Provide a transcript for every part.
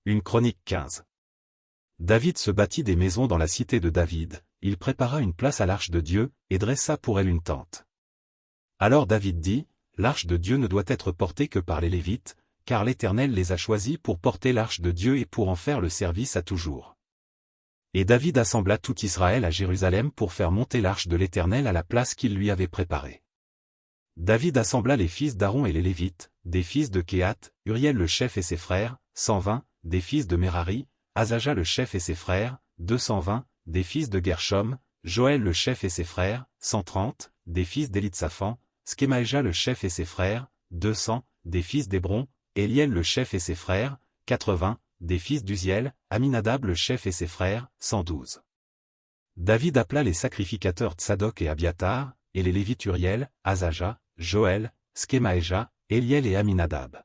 Une Chronique 15. David se bâtit des maisons dans la cité de David, il prépara une place à l'arche de Dieu, et dressa pour elle une tente. Alors David dit, l'arche de Dieu ne doit être portée que par les Lévites, car l'Éternel les a choisis pour porter l'arche de Dieu et pour en faire le service à toujours. Et David assembla tout Israël à Jérusalem pour faire monter l'arche de l'Éternel à la place qu'il lui avait préparée. David assembla les fils d'Aaron et les Lévites, des fils de Kehath, Uriel le chef et ses frères, 120, des fils de Merari, Asaja le chef et ses frères, 220, des fils de Gershom, Joël le chef et ses frères, 130, des fils d'Élitsaphan, Skemaéja le chef et ses frères, 200, des fils d'Hébron, Éliel le chef et ses frères, 80, des fils d'Uziel, Aminadab le chef et ses frères, 112. David appela les sacrificateurs Tsadok et Abiatar, et les Lévites Uriel, Asaja, Joël, Skemaéja, Éliel et Aminadab.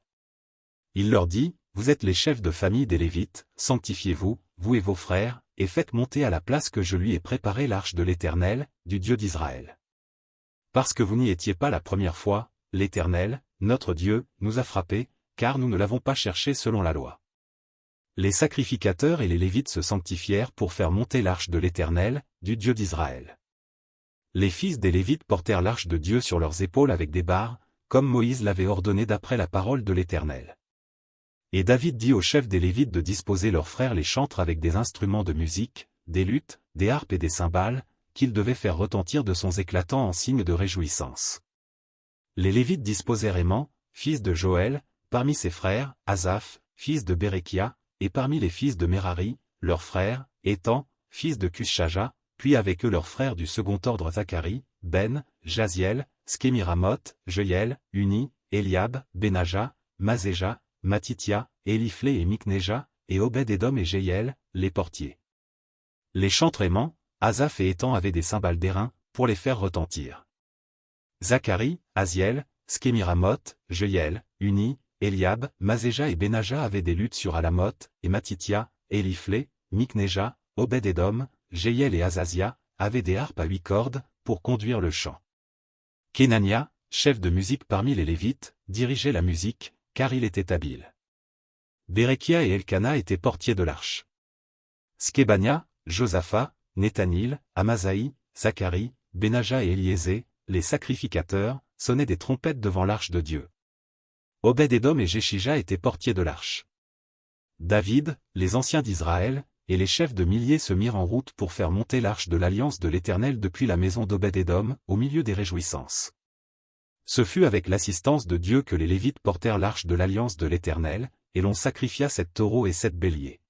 Il leur dit, vous êtes les chefs de famille des Lévites, sanctifiez-vous, vous et vos frères, et faites monter à la place que je lui ai préparée l'arche de l'Éternel, du Dieu d'Israël. Parce que vous n'y étiez pas la première fois, l'Éternel, notre Dieu, nous a frappés, car nous ne l'avons pas cherché selon la loi. Les sacrificateurs et les Lévites se sanctifièrent pour faire monter l'arche de l'Éternel, du Dieu d'Israël. Les fils des Lévites portèrent l'arche de Dieu sur leurs épaules avec des barres, comme Moïse l'avait ordonné d'après la parole de l'Éternel. Et David dit aux chefs des Lévites de disposer leurs frères les chantres avec des instruments de musique, des luttes, des harpes et des cymbales, qu'ils devaient faire retentir de sons éclatants en signe de réjouissance. Les Lévites disposèrent Héman, fils de Joël, parmi ses frères, Asaph, fils de Bérekia, et parmi les fils de Merari, leurs frères, Étan, fils de Cushaja, puis avec eux leurs frères du second ordre Zacharie, Ben, Jaziel, Skemiramoth, Jeuel, Uni, Eliab, Benaja, Mazéja, Matithia, Éliflé et Mikneja, et Obed-Édom et Jéhiel, les portiers. Les chantres Héman, Asaph et Étan avaient des cymbales d'airain, pour les faire retentir. Zacharie, Aziel, Skemiramoth, Jeuel, Uni, Eliab, Mazéja et Benaja avaient des luttes sur Alamoth, et Matithia, Éliflé, Mikneja, Obed-Édom, Jéhiel et Azazia, avaient des harpes à 8 cordes, pour conduire le chant. Kenania, chef de musique parmi les Lévites, dirigeait la musique, car il était habile. Bérekia et Elkana étaient portiers de l'arche. Skébania, Josaphat, Nethanil, Amasaï, Zacharie, Benaja et Éliézé, les sacrificateurs, sonnaient des trompettes devant l'arche de Dieu. Obed-Édom et Jéshija étaient portiers de l'arche. David, les anciens d'Israël, et les chefs de milliers se mirent en route pour faire monter l'arche de l'alliance de l'Éternel depuis la maison d'Obed-Édom, au milieu des réjouissances. Ce fut avec l'assistance de Dieu que les Lévites portèrent l'arche de l'alliance de l'Éternel, et l'on sacrifia 7 taureaux et 7 béliers.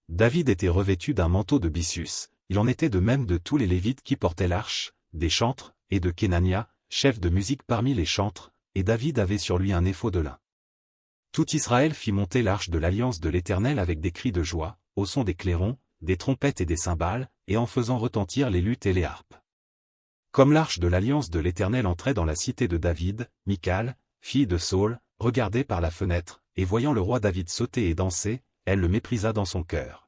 David était revêtu d'un manteau de byssus, il en était de même de tous les Lévites qui portaient l'arche, des chantres, et de Kenania, chef de musique parmi les chantres, et David avait sur lui un éphod de lin. Tout Israël fit monter l'arche de l'alliance de l'Éternel avec des cris de joie, au son des clairons, des trompettes et des cymbales, et en faisant retentir les luttes et les harpes. Comme l'arche de l'alliance de l'Éternel entrait dans la cité de David, Michal, fille de Saül, regardait par la fenêtre, et voyant le roi David sauter et danser, elle le méprisa dans son cœur.